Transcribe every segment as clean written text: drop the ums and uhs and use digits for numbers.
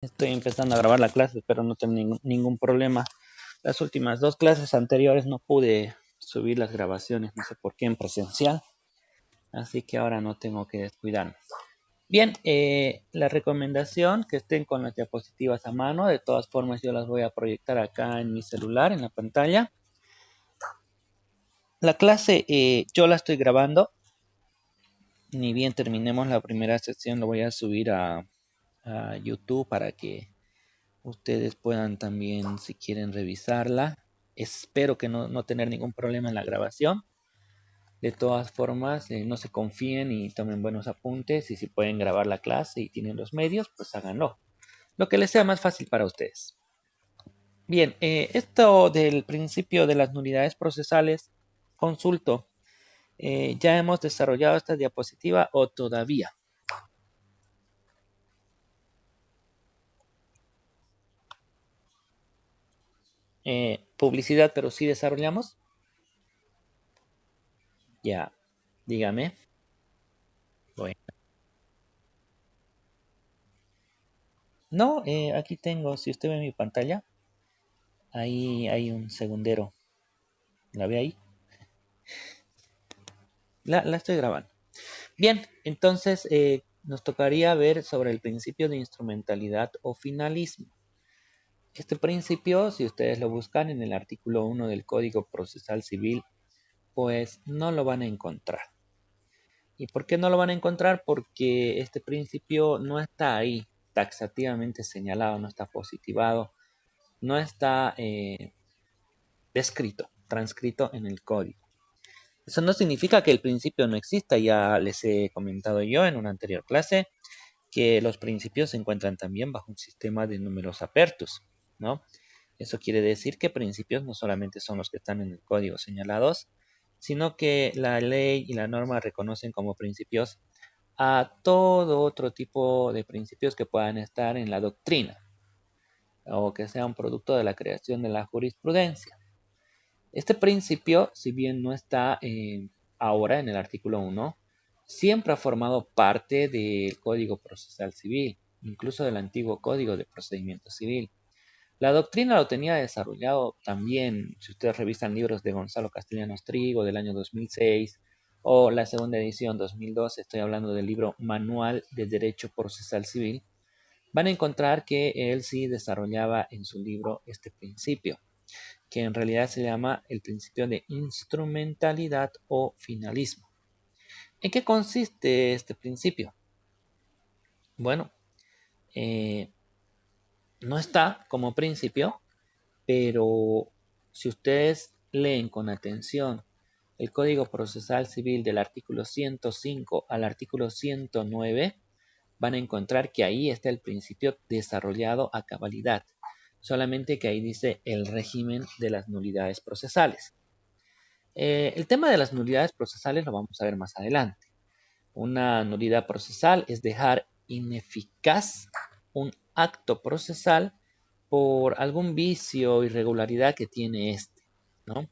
Estoy empezando a grabar la clase, pero no tengo ningún problema. Las últimas dos clases anteriores no pude subir las grabaciones, no sé por qué en presencial, así que ahora no tengo que descuidarme. Bien, la recomendación que estén con las diapositivas a mano, de todas formas yo las voy a proyectar acá en mi celular, en la pantalla. La clase yo la estoy grabando, ni bien terminemos la primera sesión lo voy a subir a YouTube para que ustedes puedan también, si quieren, revisarla. Espero que no tener ningún problema en la grabación. De todas formas, no se confíen y tomen buenos apuntes. Y si pueden grabar la clase y tienen los medios, pues háganlo. Lo que les sea más fácil para ustedes. Bien, esto del principio de las nulidades procesales, consulto. ¿Ya hemos desarrollado esta diapositiva o todavía? Publicidad, pero sí desarrollamos. Ya, dígame. Bueno. No, aquí tengo, si usted ve mi pantalla, ahí hay un segundero. ¿La ve ahí? La estoy grabando. Bien, entonces nos tocaría ver sobre el principio de instrumentalidad o finalismo. Este principio, si ustedes lo buscan en el artículo 1 del Código Procesal Civil, pues no lo van a encontrar. ¿Y por qué no lo van a encontrar? Porque este principio no está ahí taxativamente señalado, no está positivado, no está descrito, transcrito en el código. Eso no significa que el principio no exista, ya les he comentado yo en una anterior clase que los principios se encuentran también bajo un sistema de números apertos, ¿no? Eso quiere decir que principios no solamente son los que están en el código señalados, sino que la ley y la norma reconocen como principios a todo otro tipo de principios que puedan estar en la doctrina o que sean producto de la creación de la jurisprudencia. Este principio, si bien no está ahora en el artículo 1, siempre ha formado parte del Código Procesal Civil, incluso del antiguo Código de Procedimiento Civil. La doctrina lo tenía desarrollado también, si ustedes revisan libros de Gonzalo Castellanos Trigo del año 2006 o la segunda edición 2012, estoy hablando del libro Manual de Derecho Procesal Civil, van a encontrar que él sí desarrollaba en su libro este principio, que en realidad se llama el principio de instrumentalidad o finalismo. ¿En qué consiste este principio? Bueno, eh, no está como principio, pero si ustedes leen con atención el Código Procesal Civil del artículo 105 al artículo 109, van a encontrar que ahí está el principio desarrollado a cabalidad, solamente que ahí dice el régimen de las nulidades procesales. El tema de las nulidades procesales lo vamos a ver más adelante. Una nulidad procesal es dejar ineficaz un acto procesal por algún vicio o irregularidad que tiene este, ¿no?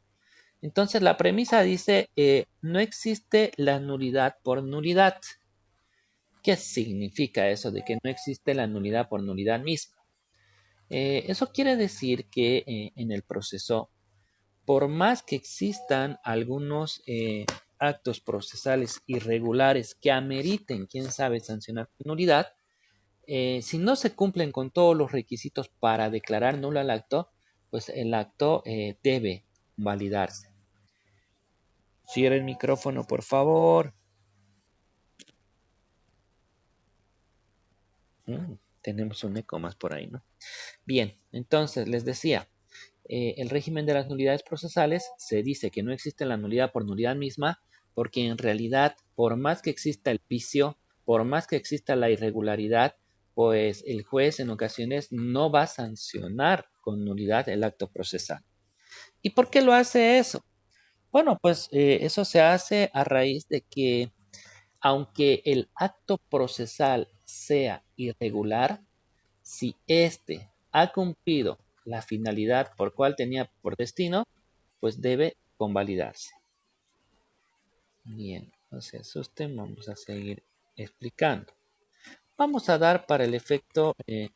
Entonces la premisa dice, no existe la nulidad por nulidad. ¿Qué significa eso de que no existe la nulidad por nulidad misma? Eso quiere decir que en el proceso, por más que existan algunos actos procesales irregulares que ameriten, quién sabe, sancionar por nulidad, si no se cumplen con todos los requisitos para declarar nulo el acto, pues el acto debe validarse. Cierra el micrófono, por favor. Tenemos un eco más por ahí, ¿no? Bien, entonces les decía, el régimen de las nulidades procesales se dice que no existe la nulidad por nulidad misma, porque en realidad, por más que exista el vicio, por más que exista la irregularidad, pues el juez en ocasiones no va a sancionar con nulidad el acto procesal. ¿Y por qué lo hace eso? Bueno, pues eso se hace a raíz de que aunque el acto procesal sea irregular, si éste ha cumplido la finalidad por cual tenía por destino, pues debe convalidarse. Bien, no se asusten, vamos a seguir explicando. Vamos a dar para el efecto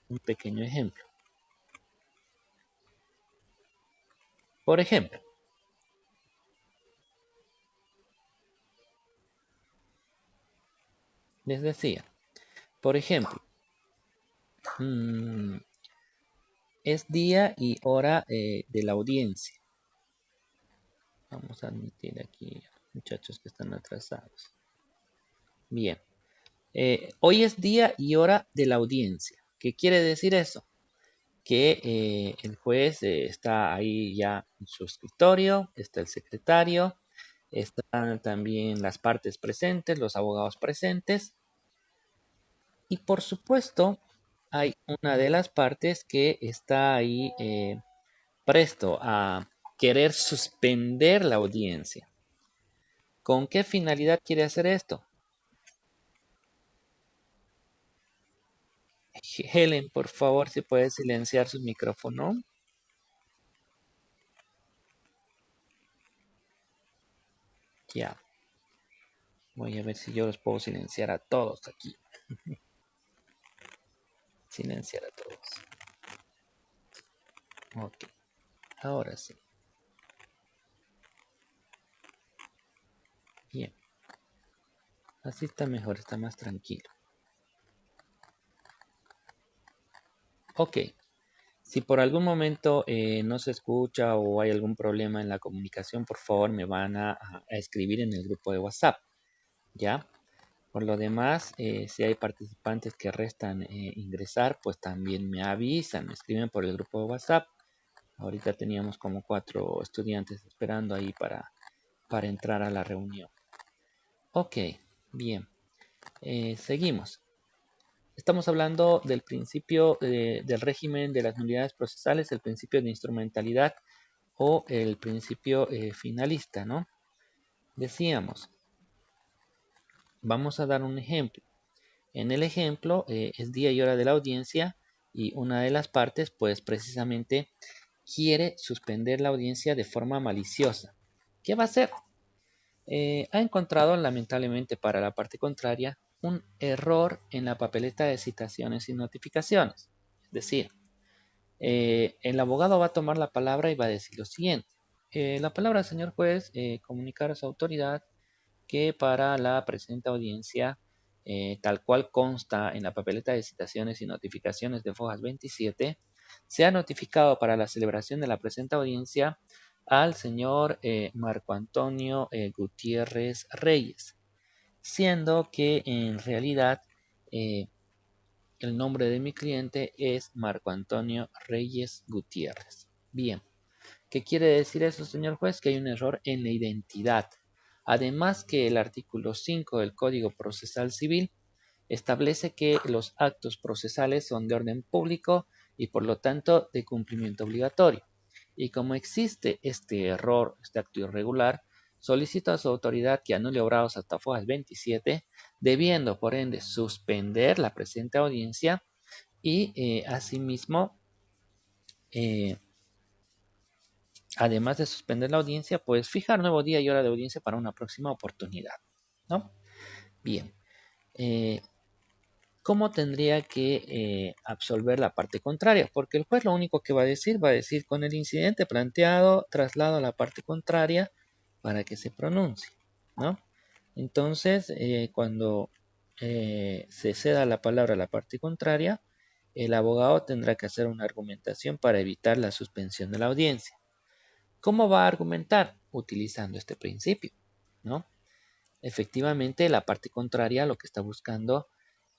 un pequeño ejemplo. Por ejemplo, les decía, por ejemplo, es día y hora de la audiencia. Vamos a admitir aquí muchachos que están atrasados. Bien. Hoy es día y hora de la audiencia. ¿Qué quiere decir eso? Que el juez está ahí ya en su escritorio, está el secretario, están también las partes presentes, los abogados presentes, y por supuesto hay una de las partes que está ahí presto a querer suspender la audiencia. ¿Con qué finalidad quiere hacer esto? Helen, por favor, si puede silenciar su micrófono. Ya. Voy a ver si yo los puedo silenciar a todos aquí. Silenciar a todos. Ok. Ahora sí. Bien. Así está mejor, está más tranquilo. Ok. Si por algún momento no se escucha o hay algún problema en la comunicación, por favor me van a escribir en el grupo de WhatsApp. ¿Ya? Por lo demás, si hay participantes que restan ingresar, pues también me avisan, me escriben por el grupo de WhatsApp. Ahorita teníamos como 4 estudiantes esperando ahí para entrar a la reunión. Ok, bien. Seguimos. Estamos hablando del principio del régimen de las nulidades procesales, el principio de instrumentalidad o el principio finalista, ¿no? Decíamos, vamos a dar un ejemplo. En el ejemplo es día y hora de la audiencia y una de las partes, pues precisamente quiere suspender la audiencia de forma maliciosa. ¿Qué va a hacer? Ha encontrado lamentablemente para la parte contraria un error en la papeleta de citaciones y notificaciones. Es decir, el abogado va a tomar la palabra y va a decir lo siguiente. La palabra, señor juez, comunicar a su autoridad que para la presente audiencia, tal cual consta en la papeleta de citaciones y notificaciones de Fojas 27, se ha notificado para la celebración de la presente audiencia al señor Marco Antonio Gutiérrez Reyes, siendo que en realidad eh, el nombre de mi cliente es Marco Antonio Reyes Gutiérrez. Bien, ¿qué quiere decir eso, señor juez? Que hay un error en la identidad. Además que el artículo 5 del Código Procesal Civil establece que los actos procesales son de orden público y por lo tanto de cumplimiento obligatorio. Y como existe este error, este acto irregular, solicito a su autoridad que anule obrados hasta Fojas 27, debiendo por ende suspender la presente audiencia y asimismo, eh, además de suspender la audiencia, pues fijar nuevo día y hora de audiencia para una próxima oportunidad, ¿no? Bien. Eh, ¿Cómo tendría que absolver la parte contraria? Porque el juez lo único que va a decir con el incidente planteado, traslado a la parte contraria para que se pronuncie, ¿no? Entonces, cuando se ceda la palabra a la parte contraria, el abogado tendrá que hacer una argumentación para evitar la suspensión de la audiencia. ¿Cómo va a argumentar? Utilizando este principio, ¿no? Efectivamente, la parte contraria lo que está buscando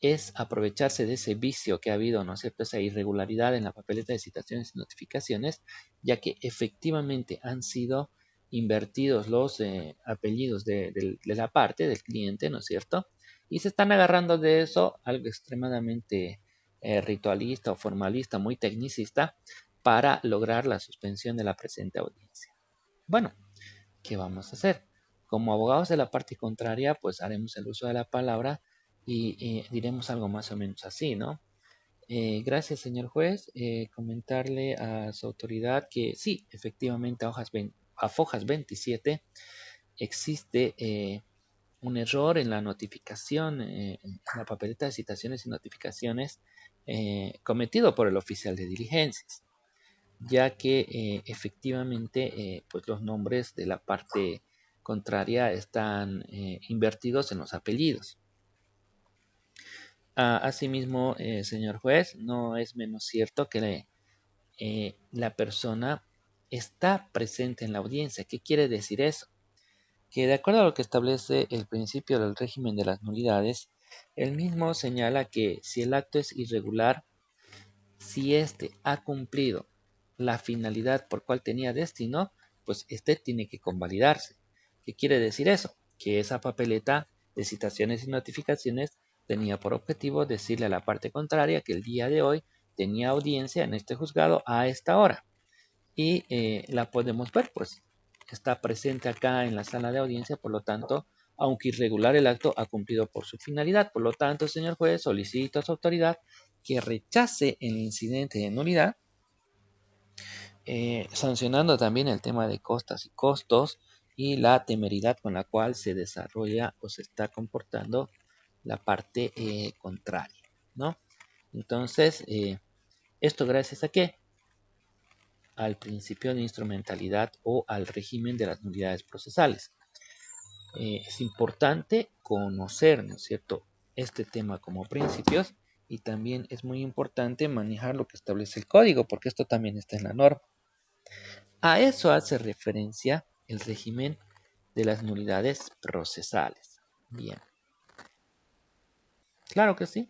es aprovecharse de ese vicio que ha habido, ¿no es cierto? Esa irregularidad en la papeleta de citaciones y notificaciones, ya que efectivamente han sido invertidos los apellidos de la parte del cliente, ¿no es cierto? Y se están agarrando de eso algo extremadamente ritualista o formalista, muy tecnicista, para lograr la suspensión de la presente audiencia. Bueno, ¿qué vamos a hacer? Como abogados de la parte contraria, pues haremos el uso de la palabra y diremos algo más o menos así, ¿no? Gracias, señor juez. Comentarle a su autoridad que sí, efectivamente a Fojas 27 existe un error en la notificación, en la papeleta de citaciones y notificaciones cometido por el oficial de diligencias, ya que efectivamente pues los nombres de la parte contraria están invertidos en los apellidos. Asimismo, señor juez, no es menos cierto que la persona está presente en la audiencia. ¿Qué quiere decir eso? Que de acuerdo a lo que establece el principio del régimen de las nulidades, el mismo señala que si el acto es irregular, si éste ha cumplido la finalidad por cual tenía destino, pues éste tiene que convalidarse. ¿Qué quiere decir eso? Que esa papeleta de citaciones y notificaciones tenía por objetivo decirle a la parte contraria que el día de hoy tenía audiencia en este juzgado a esta hora. Y la podemos ver, pues está presente acá en la sala de audiencia, por lo tanto, aunque irregular el acto ha cumplido por su finalidad. Por lo tanto, señor juez, solicito a su autoridad que rechace el incidente de nulidad, sancionando también el tema de costas y costos y la temeridad con la cual se desarrolla o se está comportando la parte contraria, ¿no? Entonces, ¿esto gracias a qué? Al principio de instrumentalidad o al régimen de las nulidades procesales. Es importante conocer, ¿no es cierto?, este tema como principios, y también es muy importante manejar lo que establece el código, porque esto también está en la norma. A eso hace referencia el régimen de las nulidades procesales. Bien, claro que sí.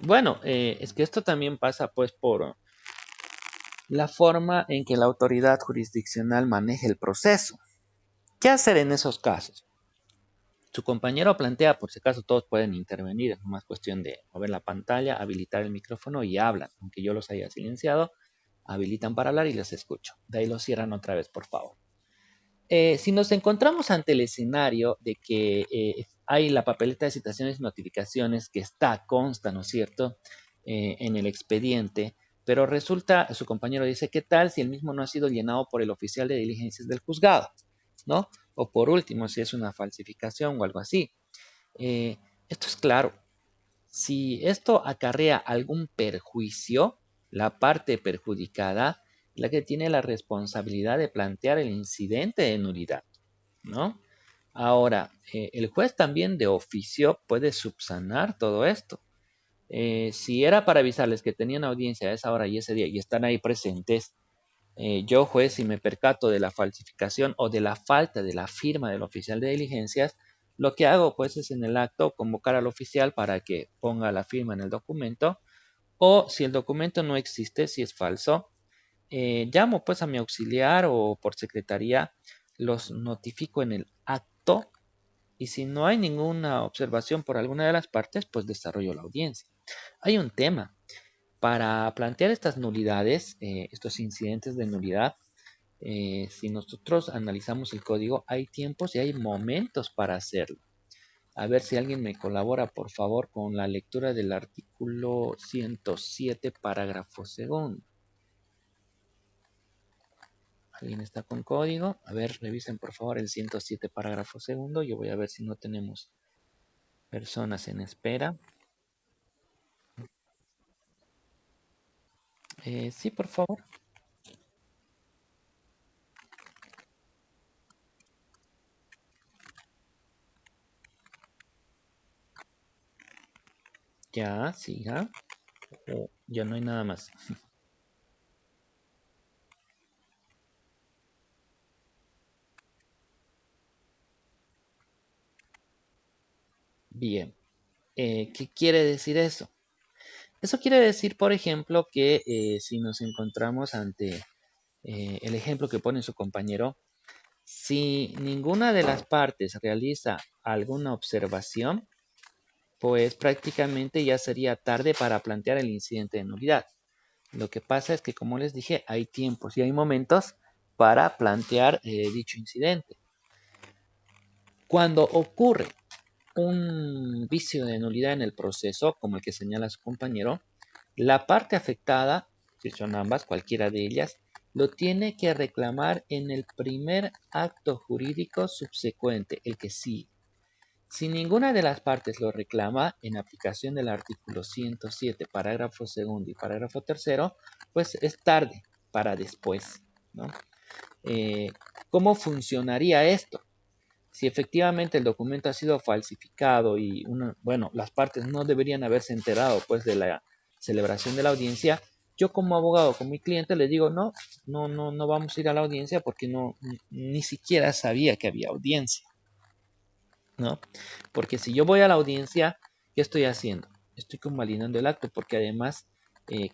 Bueno, es que esto también pasa pues por la forma en que la autoridad jurisdiccional maneja el proceso. ¿Qué hacer en esos casos? Su compañero plantea, por si acaso todos pueden intervenir, es más cuestión de mover la pantalla, habilitar el micrófono y hablan. Aunque yo los haya silenciado, habilitan para hablar y les escucho. De ahí lo cierran otra vez, por favor. Si nos encontramos ante el escenario de que hay la papeleta de citaciones y notificaciones que consta, ¿no es cierto?, en el expediente, pero resulta, su compañero dice, ¿qué tal si el mismo no ha sido llenado por el oficial de diligencias del juzgado? ¿No? O por último, si es una falsificación o algo así. Esto es claro. Si esto acarrea algún perjuicio, la parte perjudicada es la que tiene la responsabilidad de plantear el incidente de nulidad, ¿no? Ahora, el juez también de oficio puede subsanar todo esto. Si era para avisarles que tenían audiencia a esa hora y ese día y están ahí presentes, yo, juez, si me percato de la falsificación o de la falta de la firma del oficial de diligencias, lo que hago pues es en el acto convocar al oficial para que ponga la firma en el documento, o si el documento no existe, si es falso, llamo pues a mi auxiliar o por secretaría, los notifico en el acto, y si no hay ninguna observación por alguna de las partes, pues desarrollo la audiencia. Hay un tema. Para plantear estas nulidades, estos incidentes de nulidad, si nosotros analizamos el código, hay tiempos y hay momentos para hacerlo. A ver si alguien me colabora, por favor, con la lectura del artículo 107, parágrafo segundo. ¿Alguien está con código? A ver, revisen por favor el 107, parágrafo segundo. Yo voy a ver si no tenemos personas en espera. Sí, por favor. Ya, siga. Ya no hay nada más. Bien. ¿Qué quiere decir eso? Eso quiere decir, por ejemplo, que si nos encontramos ante el ejemplo que pone su compañero, si ninguna de las partes realiza alguna observación, pues prácticamente ya sería tarde para plantear el incidente de nulidad. Lo que pasa es que, como les dije, hay tiempos y hay momentos para plantear dicho incidente. Cuando ocurre un vicio de nulidad en el proceso, como el que señala su compañero, la parte afectada, si son ambas, cualquiera de ellas, lo tiene que reclamar en el primer acto jurídico subsecuente, el que sigue. Si ninguna de las partes lo reclama, en aplicación del artículo 107, parágrafo segundo y parágrafo tercero, pues es tarde para después, ¿no? ¿Cómo funcionaría esto? Si efectivamente el documento ha sido falsificado y bueno, las partes no deberían haberse enterado pues de la celebración de la audiencia, yo como abogado con mi cliente le digo, no vamos a ir a la audiencia porque ni siquiera sabía que había audiencia, ¿no? Porque si yo voy a la audiencia, ¿qué estoy haciendo? Estoy convalidando el acto, porque además,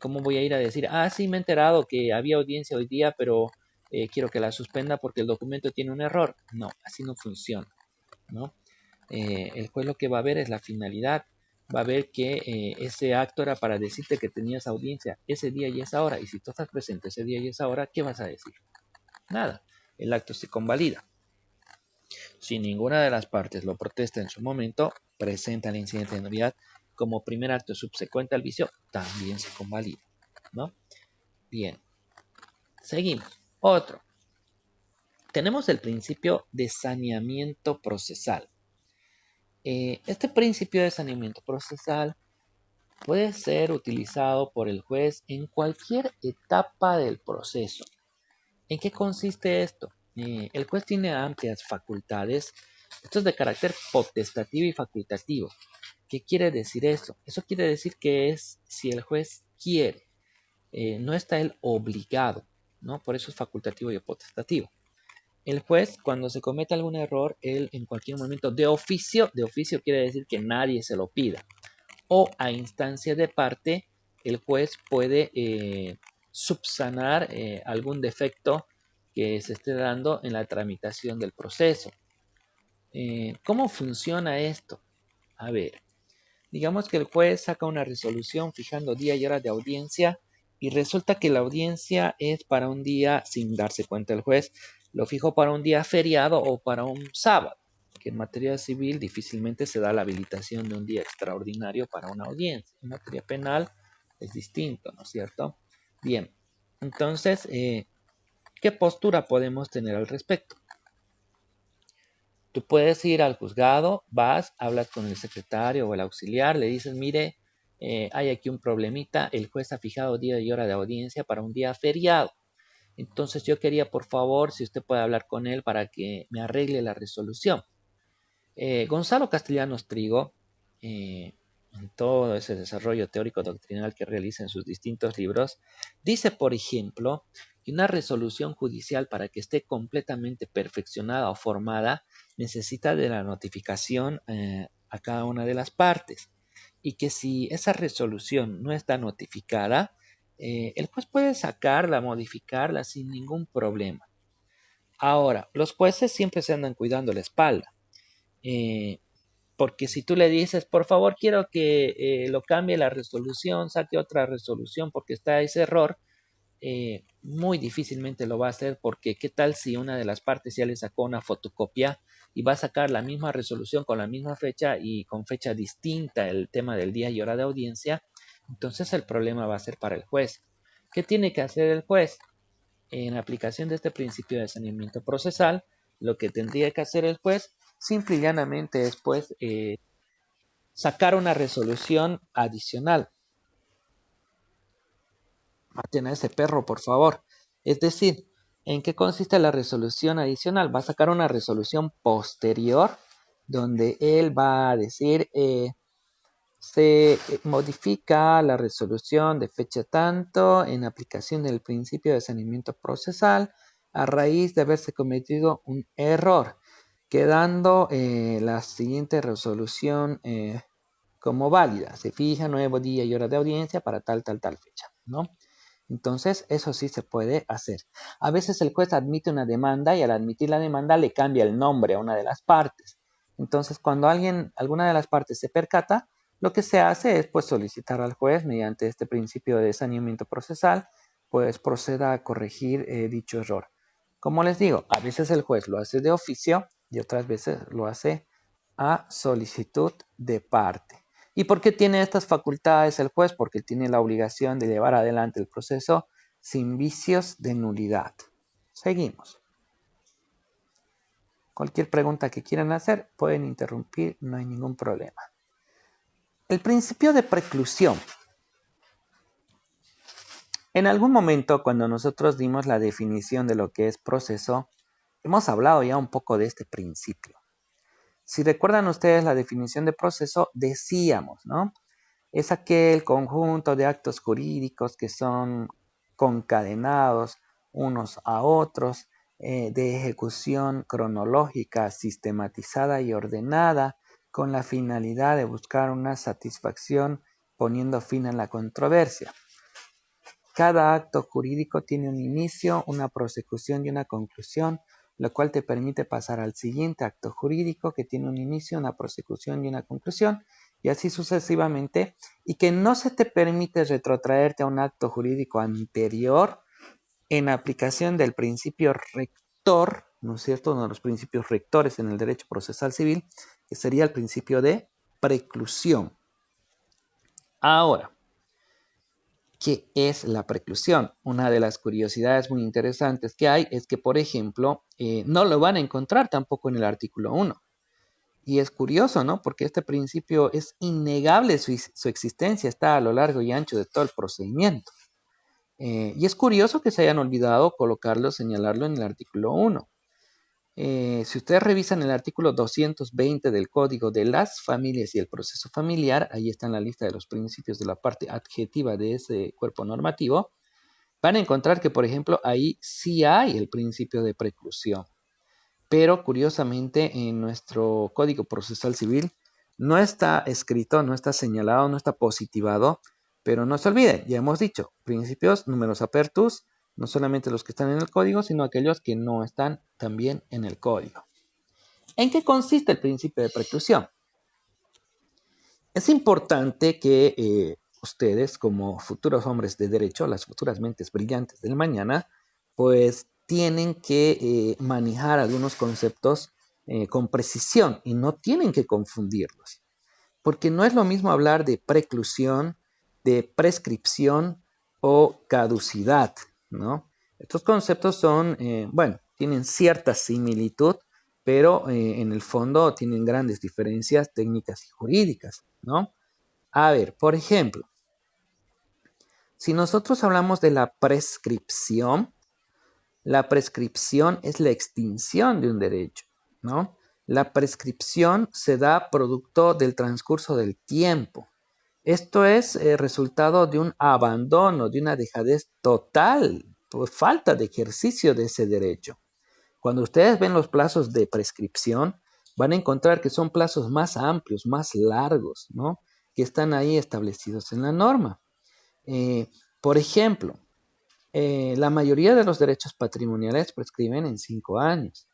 ¿cómo voy a ir a decir, sí, me he enterado que había audiencia hoy día, pero quiero que la suspenda porque el documento tiene un error? No, así no funciona, ¿no? El juez lo que va a ver es la finalidad, va a ver que ese acto era para decirte que tenías audiencia ese día y esa hora, y si tú estás presente ese día y esa hora, ¿qué vas a decir? Nada, el acto se convalida. Si ninguna de las partes lo protesta en su momento, presenta el incidente de nulidad como primer acto subsecuente al vicio, también se convalida, ¿no? Bien, seguimos. Otro. Tenemos el principio de saneamiento procesal. Este principio de saneamiento procesal puede ser utilizado por el juez en cualquier etapa del proceso. ¿En qué consiste esto? El juez tiene amplias facultades. Esto es de carácter potestativo y facultativo. ¿Qué quiere decir eso? Eso quiere decir que es si el juez quiere, no está él obligado, ¿no? Por eso es facultativo y potestativo. El juez, cuando se comete algún error, él en cualquier momento de oficio quiere decir que nadie se lo pida, o a instancia de parte, el juez puede subsanar algún defecto que se esté dando en la tramitación del proceso. ¿Cómo funciona esto? A ver, digamos que el juez saca una resolución fijando día y hora de audiencia y resulta que la audiencia es para un día, sin darse cuenta el juez, lo fijó para un día feriado o para un sábado, que en materia civil difícilmente se da la habilitación de un día extraordinario para una audiencia. En materia penal es distinto, ¿no es cierto? Bien, entonces, ¿qué postura podemos tener al respecto? Tú puedes ir al juzgado, vas, hablas con el secretario o el auxiliar, le dices, mire, hay aquí un problemita, el juez ha fijado día y hora de audiencia para un día feriado. Entonces yo quería, por favor, si usted puede hablar con él para que me arregle la resolución. Gonzalo Castellanos Trigo, en todo ese desarrollo teórico doctrinal que realiza en sus distintos libros, dice, por ejemplo, que una resolución judicial para que esté completamente perfeccionada o formada necesita de la notificación a cada una de las partes, y que si esa resolución no está notificada, el juez puede sacarla, modificarla sin ningún problema. Ahora, los jueces siempre se andan cuidando la espalda. Porque si tú le dices, por favor, quiero que lo cambie la resolución, saque otra resolución porque está ese error, muy difícilmente lo va a hacer, porque ¿qué tal si una de las partes ya le sacó una fotocopia y va a sacar la misma resolución con la misma fecha y con fecha distinta el tema del día y hora de audiencia? Entonces el problema va a ser para el juez. ¿Qué tiene que hacer el juez? En aplicación de este principio de saneamiento procesal, lo que tendría que hacer el juez simple y llanamente es pues sacar una resolución adicional. Maten a ese perro, por favor. Es decir, ¿en qué consiste la resolución adicional? Va a sacar una resolución posterior donde él va a decir, se modifica la resolución de fecha tanto en aplicación del principio de saneamiento procesal a raíz de haberse cometido un error, quedando la siguiente resolución como válida. Se fija nuevo día y hora de audiencia para tal fecha, ¿no? Entonces, eso sí se puede hacer. A veces el juez admite una demanda y al admitir la demanda le cambia el nombre a una de las partes. Entonces, cuando alguna de las partes se percata, lo que se hace es pues solicitar al juez mediante este principio de saneamiento procesal, pues proceda a corregir dicho error. Como les digo, a veces el juez lo hace de oficio y otras veces lo hace a solicitud de parte. ¿Y por qué tiene estas facultades el juez? Porque tiene la obligación de llevar adelante el proceso sin vicios de nulidad. Seguimos. Cualquier pregunta que quieran hacer, pueden interrumpir, no hay ningún problema. El principio de preclusión. En algún momento, cuando nosotros dimos la definición de lo que es proceso, hemos hablado ya un poco de este principio. Si recuerdan ustedes la definición de proceso, decíamos, ¿no? Es aquel conjunto de actos jurídicos que son concadenados unos a otros, de ejecución cronológica, sistematizada y ordenada, con la finalidad de buscar una satisfacción poniendo fin a la controversia. Cada acto jurídico tiene un inicio, una prosecución y una conclusión, lo cual te permite pasar al siguiente acto jurídico que tiene un inicio, una prosecución y una conclusión, y así sucesivamente, y que no se te permite retrotraerte a un acto jurídico anterior en aplicación del principio rector, ¿no es cierto?, uno de los principios rectores en el derecho procesal civil, que sería el principio de preclusión. Ahora, ¿qué es la preclusión? Una de las curiosidades muy interesantes que hay es que, por ejemplo, no lo van a encontrar tampoco en el artículo 1. Y es curioso, ¿no? Porque este principio es innegable, su existencia está a lo largo y ancho de todo el procedimiento. Y es curioso que se hayan olvidado colocarlo, señalarlo en el artículo 1. Si ustedes revisan el artículo 220 del Código de las Familias y el Proceso Familiar, ahí está en la lista de los principios de la parte adjetiva de ese cuerpo normativo, van a encontrar que, por ejemplo, ahí sí hay el principio de preclusión. Pero, curiosamente, en nuestro Código Procesal Civil no está escrito, no está señalado, no está positivado, pero no se olviden, ya hemos dicho, principios numerus apertus, no solamente los que están en el código, sino aquellos que no están también en el código. ¿En qué consiste el principio de preclusión? Es importante que ustedes, como futuros hombres de derecho, las futuras mentes brillantes del mañana, pues tienen que manejar algunos conceptos con precisión y no tienen que confundirlos. Porque no es lo mismo hablar de preclusión, de prescripción o caducidad, ¿no? Estos conceptos son, tienen cierta similitud, pero en el fondo tienen grandes diferencias técnicas y jurídicas, ¿no? A ver, por ejemplo, si nosotros hablamos de la prescripción es la extinción de un derecho, ¿no? La prescripción se da producto del transcurso del tiempo. Esto es resultado de un abandono, de una dejadez total, por falta de ejercicio de ese derecho. Cuando ustedes ven los plazos de prescripción, van a encontrar que son plazos más amplios, más largos, ¿no? Que están ahí establecidos en la norma. Por ejemplo, la mayoría de los derechos patrimoniales prescriben en 5 años.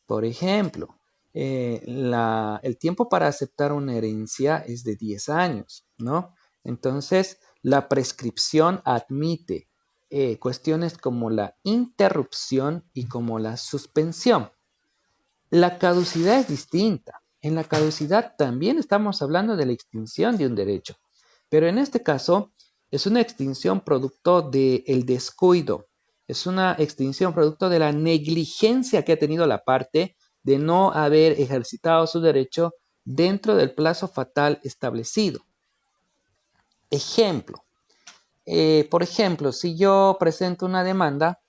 Por ejemplo, el tiempo para aceptar una herencia es de 10 años, ¿no? Entonces, la prescripción admite cuestiones como la interrupción y como la suspensión. La caducidad es distinta. En la caducidad también estamos hablando de la extinción de un derecho, pero en este caso es una extinción producto del descuido, es una extinción producto de la negligencia que ha tenido la parte de no haber ejercitado su derecho dentro del plazo fatal establecido. Ejemplo, por ejemplo, si yo presento una demanda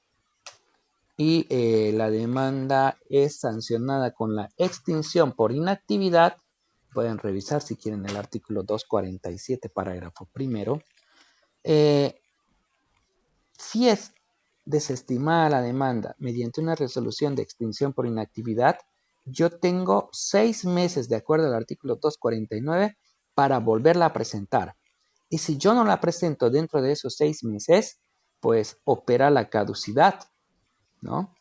y la demanda es sancionada con la extinción por inactividad, pueden revisar si quieren el artículo 247, parágrafo primero. Si es desestimada la demanda mediante una resolución de extinción por inactividad, yo tengo 6 meses, de acuerdo al artículo 249, para volverla a presentar. Y si yo no la presento dentro de esos 6 meses, pues opera la caducidad, ¿no?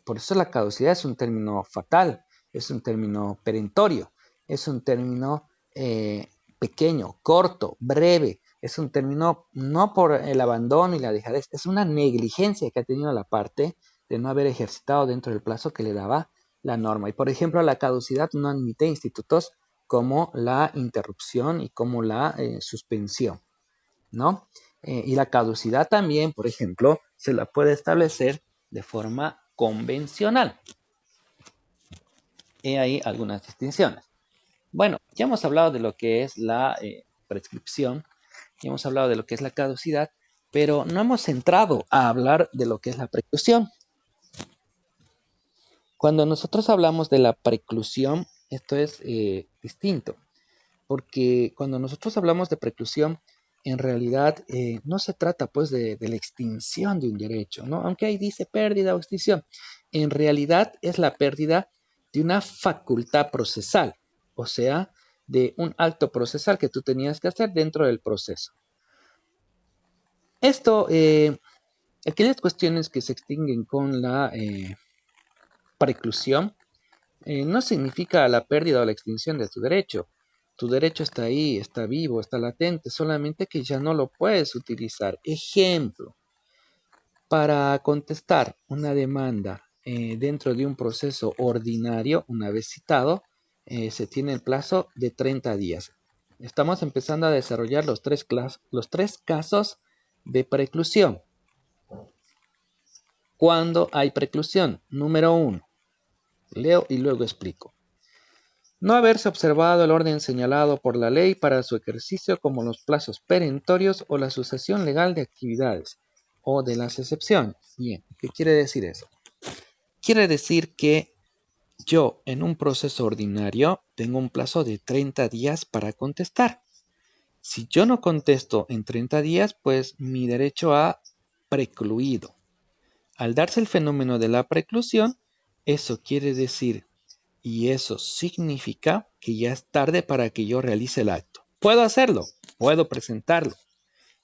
Por eso la caducidad es un término fatal, es un término perentorio, es un término pequeño, corto, breve, es un término no por el abandono y la dejadez, es una negligencia que ha tenido la parte de no haber ejercitado dentro del plazo que le daba la norma. Y por ejemplo, la caducidad no admite institutos como la interrupción y como la suspensión, ¿no? Y la caducidad también, por ejemplo, se la puede establecer de forma convencional. He ahí algunas distinciones. Bueno, ya hemos hablado de lo que es la prescripción, ya hemos hablado de lo que es la caducidad, pero no hemos entrado a hablar de lo que es la preclusión. Cuando nosotros hablamos de la preclusión, esto es distinto, porque cuando nosotros hablamos de preclusión, en realidad no se trata pues de la extinción de un derecho, ¿no? Aunque ahí dice pérdida o extinción, en realidad es la pérdida de una facultad procesal, o sea, de un acto procesal que tú tenías que hacer dentro del proceso. Esto, aquellas cuestiones que se extinguen con la preclusión, no significa la pérdida o la extinción de tu derecho. Tu derecho está ahí, está vivo, está latente, solamente que ya no lo puedes utilizar. Ejemplo, para contestar una demanda dentro de un proceso ordinario, una vez citado, se tiene el plazo de 30 días. Estamos empezando a desarrollar los tres casos de preclusión. ¿Cuándo hay preclusión? Número 1. Leo y luego explico. No haberse observado el orden señalado por la ley para su ejercicio, como los plazos perentorios o la sucesión legal de actividades o de las excepciones. Bien, ¿qué quiere decir eso? Quiere decir que yo en un proceso ordinario tengo un plazo de 30 días para contestar. Si yo no contesto en 30 días, pues mi derecho ha precluido. Al darse el fenómeno de la preclusión, eso quiere decir, y eso significa que ya es tarde para que yo realice el acto. Puedo hacerlo, puedo presentarlo.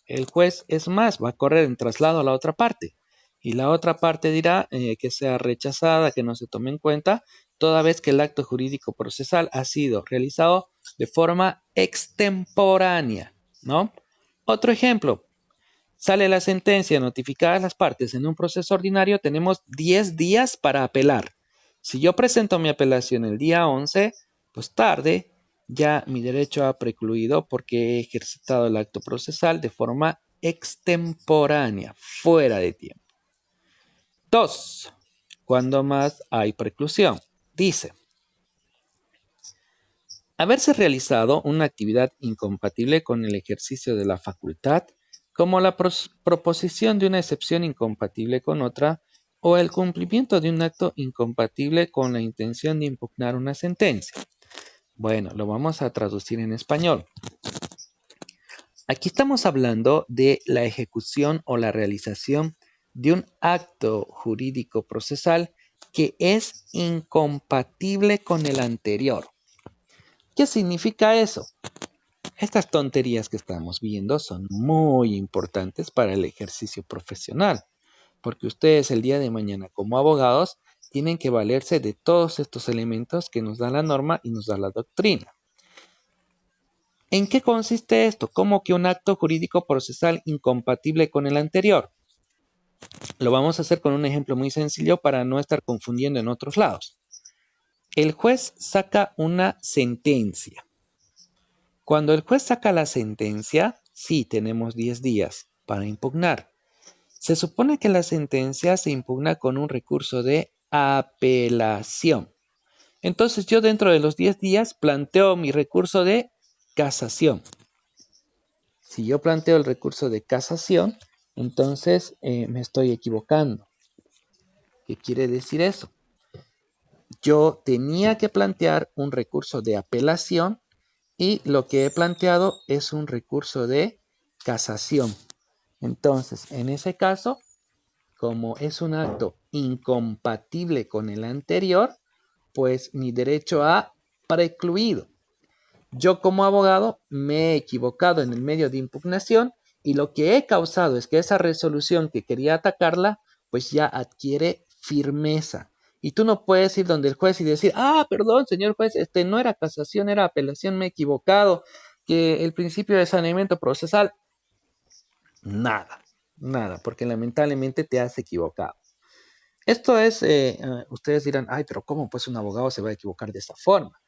El juez, es más, va a correr en traslado a la otra parte. Y la otra parte dirá que sea rechazada, que no se tome en cuenta, toda vez que el acto jurídico procesal ha sido realizado de forma extemporánea, ¿no? Otro ejemplo, sale la sentencia notificada a las partes en un proceso ordinario, tenemos 10 días para apelar. Si yo presento mi apelación el día 11, pues tarde, ya mi derecho ha precluido porque he ejercitado el acto procesal de forma extemporánea, fuera de tiempo. 2. ¿Cuándo más hay preclusión? Dice, haberse realizado una actividad incompatible con el ejercicio de la facultad, como la proposición de una excepción incompatible con otra, o el cumplimiento de un acto incompatible con la intención de impugnar una sentencia. Bueno, lo vamos a traducir en español. Aquí estamos hablando de la ejecución o la realización de un acto jurídico procesal que es incompatible con el anterior. ¿Qué significa eso? Estas tonterías que estamos viendo son muy importantes para el ejercicio profesional, porque ustedes el día de mañana como abogados tienen que valerse de todos estos elementos que nos da la norma y nos da la doctrina. ¿En qué consiste esto? ¿Cómo que un acto jurídico procesal incompatible con el anterior? Lo vamos a hacer con un ejemplo muy sencillo para no estar confundiendo en otros lados. El juez saca una sentencia. Cuando el juez saca la sentencia, sí tenemos 10 días para impugnar. Se supone que la sentencia se impugna con un recurso de apelación. Entonces yo dentro de los 10 días planteo mi recurso de casación. Si yo planteo el recurso de casación, entonces me estoy equivocando. ¿Qué quiere decir eso? Yo tenía que plantear un recurso de apelación y lo que he planteado es un recurso de casación. Entonces, en ese caso, como es un acto incompatible con el anterior, pues mi derecho ha precluido. Yo como abogado me he equivocado en el medio de impugnación y lo que he causado es que esa resolución que quería atacarla, pues ya adquiere firmeza. Y tú no puedes ir donde el juez y decir, perdón, señor juez, no era casación, era apelación, me he equivocado, que el principio de saneamiento procesal, nada, porque lamentablemente te has equivocado. Esto es, ustedes dirán, ay, pero ¿cómo pues un abogado se va a equivocar de esta forma?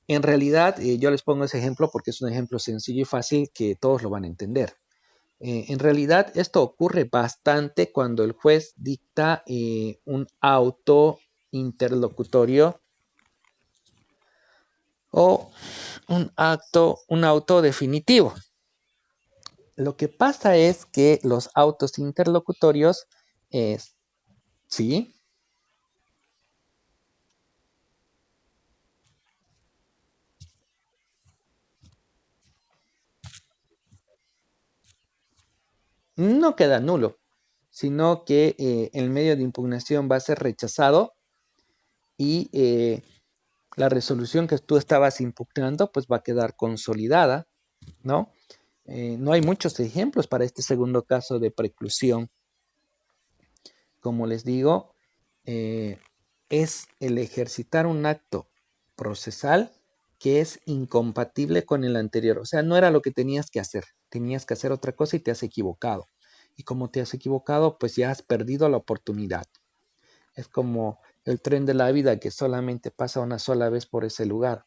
En realidad, yo les pongo ese ejemplo porque es un ejemplo sencillo y fácil que todos lo van a entender. En realidad, esto ocurre bastante cuando el juez dicta un auto interlocutorio o un auto definitivo. Lo que pasa es que los autos interlocutorios, eh, sí, no queda nulo, sino que el medio de impugnación va a ser rechazado y la resolución que tú estabas impugnando pues va a quedar consolidada, ¿no? No hay muchos ejemplos para este segundo caso de preclusión. Como les digo, eh, es el ejercitar un acto procesal que es incompatible con el anterior. O sea, no era lo que tenías que hacer. Tenías que hacer otra cosa y te has equivocado. Y como te has equivocado, pues ya has perdido la oportunidad. Es como el tren de la vida que solamente pasa una sola vez por ese lugar,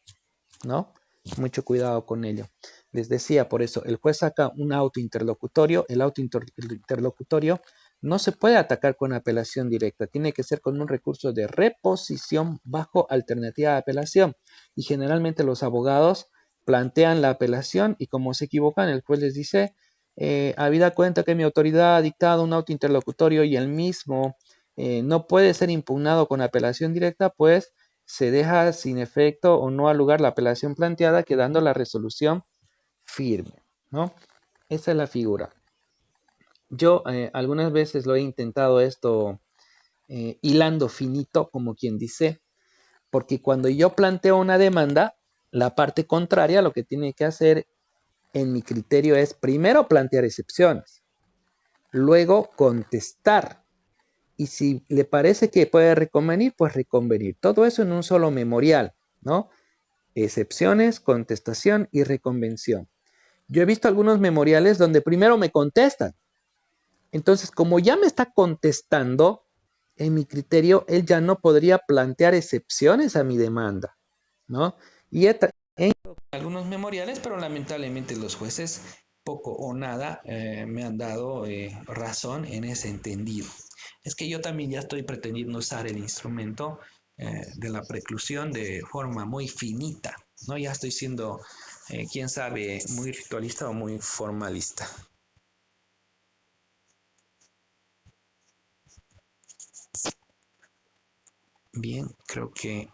¿no? Mucho cuidado con ello. Les decía, por eso, el juez saca un auto interlocutorio, el auto interlocutorio no se puede atacar con apelación directa, tiene que ser con un recurso de reposición bajo alternativa de apelación. Y generalmente los abogados plantean la apelación y como se equivocan, el juez les dice, habida cuenta que mi autoridad ha dictado un auto interlocutorio y el mismo no puede ser impugnado con apelación directa, pues se deja sin efecto o no al lugar la apelación planteada, quedando la resolución firme, ¿no? Esa es la figura. Yo algunas veces lo he intentado esto hilando finito, como quien dice, porque cuando yo planteo una demanda, la parte contraria lo que tiene que hacer, en mi criterio, es primero plantear excepciones, luego contestar. Y si le parece que puede reconvenir, pues reconvenir. Todo eso en un solo memorial, ¿no? Excepciones, contestación y reconvención. Yo he visto algunos memoriales donde primero me contestan. Entonces, como ya me está contestando, en mi criterio, él ya no podría plantear excepciones a mi demanda, ¿no? Y he algunos memoriales, pero lamentablemente los jueces poco o nada me han dado razón en ese entendido. Es que yo también ya estoy pretendiendo usar el instrumento de la preclusión de forma muy finita, ¿no? Ya estoy siendo, quién sabe, muy ritualista o muy formalista. Bien, creo que